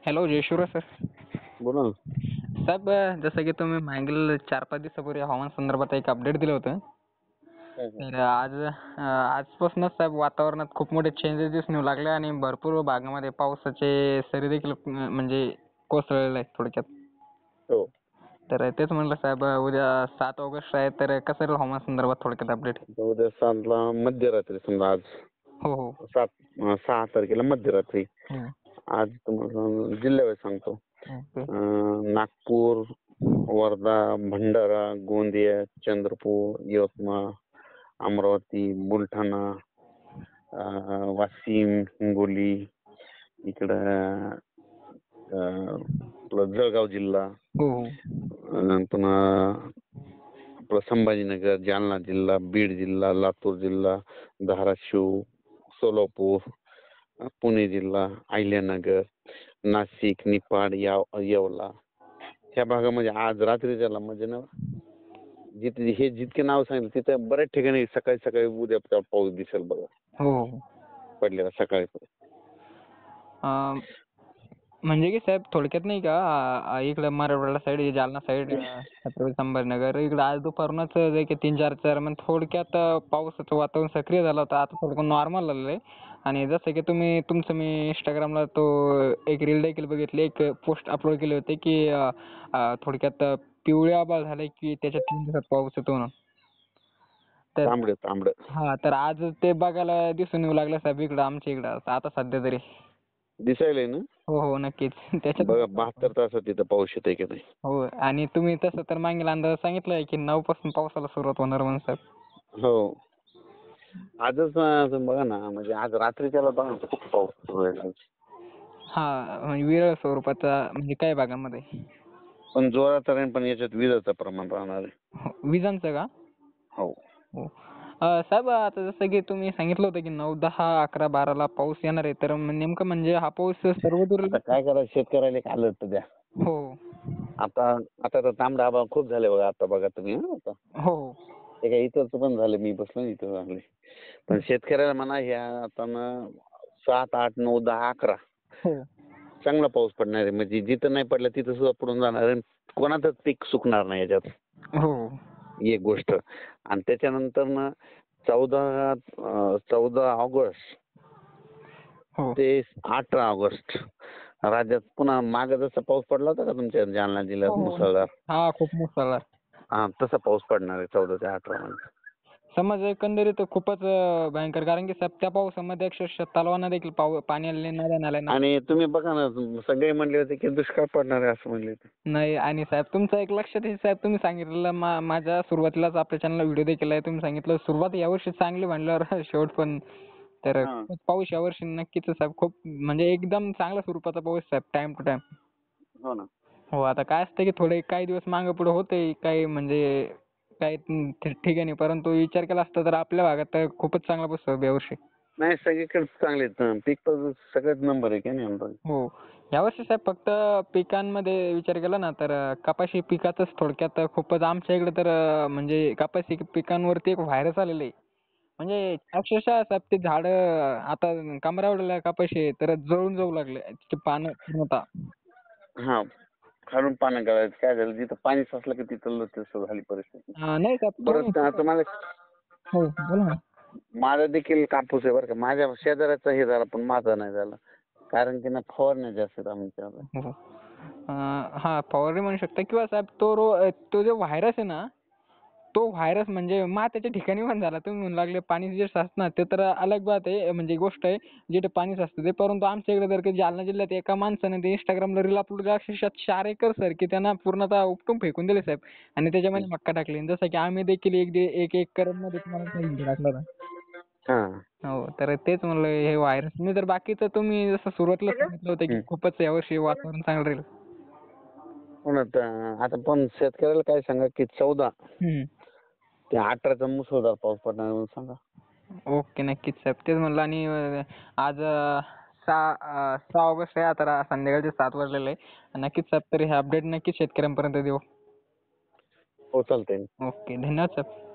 Hello जयशिवराय sir. बोला ना. साहेब जसं की तुम्ही मागील 4-5 दिवसापूर्वी हवामान संदर्भात एक अपडेट दिलं होतं. तर आजपासूनच साहेब वातावरणात खूप मोठे चेंजेस दिसून येऊ लागले आणि भरपूर भागामध्ये पावसाचे सरी देखील म्हणजे कोसळलेले आहेत थोडक्यात. हो. तर तेच म्हणलं साहेब उद्या 7 ऑगस्ट आहे तर कसं राहील हवामान संदर्भात थोडक्यात अपडेट? उद्या 7ला मध्यरात्री समजा आज हो हो. 6 तारखेला मध्यरात्री. हम्म. आज तुम्हाला जिल्ह्यावाईज सांगतो. ओके. नागपूर, वर्धा, भंडारा, गोंदिया, चंद्रपूर, यवतमाळ, अमरावती, बुलढाणा, वाशिम, हिंगोली, इकडं आपलं जळगाव जिल्हा, हो हो. पुन्हा आपलं संभाजीनगर, जालना जिल्हा, बीड जिल्हा, लातूर जिल्हा, धाराशिव, सोलापूर, पुणे जिल्हा, अहिल्यानगर, नाशिक, निफाड, येवला ह्या भागामध्ये आज रात्रीच्याला म्हणजे ना जितके नाव सांगितलं तिथे बऱ्याच ठिकाणी सकाळी सकाळी उद्या पाऊस दिसेल बघा हो हो. पडलेला सकाळी. अं, म्हणजे की साहेब थोडक्यात नाही का इकडं मराठवाडा साईड जालना साईड छत्रपती संभाजीनगर इकडं आज दुपारूनच जे की 3-4 म्हणजे थोडक्यात पावसाचं वातावरण सक्रिय झालं होतं. आता थोडं नॉर्मल झालेलं आहे. आणि जसं की तुमचं मी इंस्टाग्रामला तो एक रील देखील बघितली, एक पोस्ट अपलोड केली होती की थोडक्यात पिवळे आभाळ झालंय की त्याच्यात 3 दिवसात पाऊस येतो म्हणून. तर तांबडं हां, तर आज ते बघायला दिसून येऊ लागलं साहेब इकडं आमच्या इकडं आता सध्या तरी. दिसायलंय ना. हो हो, नक्कीच. त्याच्यात बघा 72 तासात तिथं पाऊस येतोय की नाही. हो. आणि तुम्ही तसं तर मागील अंदाज सांगितलाय की 9 पासून पावसाला सुरुवात होणार म्हणून साहेब. हो. आजच बघा ना म्हणजे आज रात्रीच्याला बघा ना खूप पाऊस सुरू आहे. हां, म्हणजे विरळ स्वरूपाचा म्हणजे काही भागामध्ये. पण जोरात राहील पण याच्यात विजाचं प्रमाण राहणार आहे. हो, विजांचं का? हो. हो. साहेब आता जसं की तुम्ही सांगितलं होतं की 9, 10, 11, 12ला पाऊस येणार आहे. तर नेमकं म्हणजे हा पाऊस सर्वदूर आता काय करायचं शेतकऱ्याला एक अलर्ट द्या. हो. आता आता तर तांबडा आभाळ खूप झाले बघा आता बघा तुम्ही आता. हो. ते काय इथंच पण झालं मी बसलो ना इथं चांगले. पण शेतकऱ्याला म्हणा ह्या आता ना 7, 8, 9, 10, 11 हो. चांगला पाऊस पडणार आहे. म्हणजे जिथं नाही पडला तिथं सुद्धा पडून जाणार आहे. कोणाचंच पीक सुकणार नाही याच्यात. हो. एक गोष्ट. आणि त्याच्यानंतर ना 14 ऑगस्ट हो. ते 18 ऑगस्ट राज्यात पुन्हा मागे जसा पाऊस पडला होता का तुमच्या जालना हो, जिल्ह्यात हो. मुसळधार. हां, खूप मुसळधार. तसा पाऊस पडणार आहे 14 ते 18 मध्ये. समज एकंदरीत खूपच भयंकर कारण की साहेब त्या पावसामध्ये अक्षरशः तलावांना देखील पाणी आलेले नद्या नाल्यांना. आणि तुम्ही बघा ना सगळे म्हणले होते की दुष्काळ पडणार आहे असं म्हणले होते. नाही आणि साहेब तुमचं एक लक्षात आहे साहेब तुम्ही सांगितलेलं माझ्या सुरुवातीलाच आपल्या चॅनलला व्हिडिओ देखील आहे. तुम्ही सांगितलं सुरुवात यावर्षी चांगली म्हणल्यावर शेवट पण. तर हा. पाऊस यावर्षी नक्कीच साहेब खूप म्हणजे एकदम चांगल्या स्वरूपाचा पाऊस साहेब टाइम टू टाइम. हो ना. हो, आता काय असतं की थोडे काही दिवस मागे पुढे होते काही म्हणजे काही ठिकाणी परंतु विचार केला असता तर आपल्या भागात तर खूपच चांगला पाऊस साहेब यावर्षी. नाही सगळीकडे चांगले पीक तर सगळ्यात नंबर आहे की नाही आमचा. हो. यावर्षी साहेब फक्त पिकांमध्ये विचार केला ना तर कपाशी पिकाचंच थोडक्यात खूपच आमच्या इकडे तर म्हणजे कपाशी पिकांवरती एक व्हायरस आलेलं आहे. म्हणजे अक्षरशः साहेब ते झाडं आता कमराएवढ्या कपाशी आहे तर जळून जाऊ लागले. ते पानं पूर्णतः. हा. खालून पानं गळायचं काय झालं जिथं पाणी साचलं की तिथं तसं झाली परिस्थिती. नाही साहेब परत तुम्हाला हो, बोला ना. माझा देखील कापूस आहे बरं का. माझ्या शेजाऱ्याचा हे झाला पण माझा नाही झाला. कारण की ना फवारण्या जास्त आहेत आमच्याकडे. हो, हो. हां, फवारणी म्हणू शकता किंवा साहेब तो जो व्हायरस आहे ना, तो व्हायरस म्हणजे मात्याच्या ठिकाणी पण झाला. तुम्ही म्हणू लागले पाणी जे साचतं ना, ते तर अलग बात आहे म्हणजे गोष्ट आहे जिथे पाणी साचतं ते. परंतु आमच्या इकडे जर का जालना जिल्ह्यात एका माणसाने ते Instagramला रील अपलोड केली अक्षरशः 4 एकर सर की त्यांना पूर्णतः उपटून फेकून दिले साहेब. आणि त्याच्यामध्ये मक्का टाकली. जसं की आम्ही देखील 1 एकरमध्ये तुम्हाला व्हिडिओ टाकला होता. हां. हो, तर तेच म्हणलं हे व्हायरस मी तर बाकीचं तुम्ही जसं सुरुवातीला सांगितलं होतं की खूपच यावर्षी वातावरण चांगलं राहील. हो ना. आता पण शेतकऱ्याला काय सांगा की 14 हं. ते 18चा मुसळधार पाऊस पडणार म्हणून सांगा. ओके, नक्कीच साहेब. तेच म्हणलं आणि आज 6 ऑगस्ट आहे. आता संध्याकाळचे 7 वाजलेले आहे. नक्कीच साहेब तर हे अपडेट नक्कीच शेतकऱ्यांपर्यंत देऊ. हो चालतंय. ओके, धन्यवाद साहेब.